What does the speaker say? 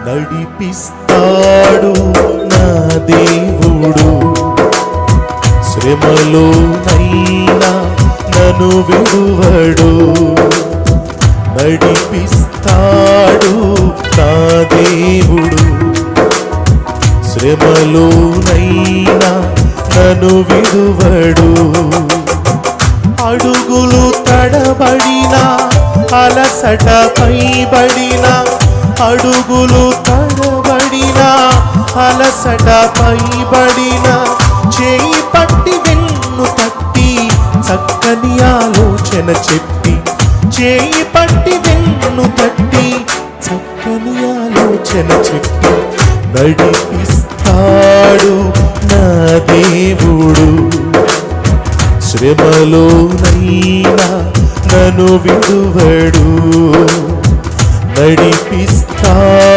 నడిపిస్తాడు నా దేవుడు, శ్రమలోనైనా నన్ను విడువడు. నడిపిస్తాడు నా దేవుడు, శ్రమలోనైనా నన్ను విడువడు. అడుగులు తడబడినా అలసట పైబడినా, అడుగులు తడబడినా అలసట పైబడినా, చేయి పట్టి వెన్ను తట్టి చక్కని ఆలోచన చెప్పి, చేయి పట్టి వెన్ను తట్టి చక్కని ఆలోచన చెప్పి, నడిపిస్తాడు నా దేవుడు, శ్రమలోనైనా నన్ను విడువడు. నడిపిస్తాడు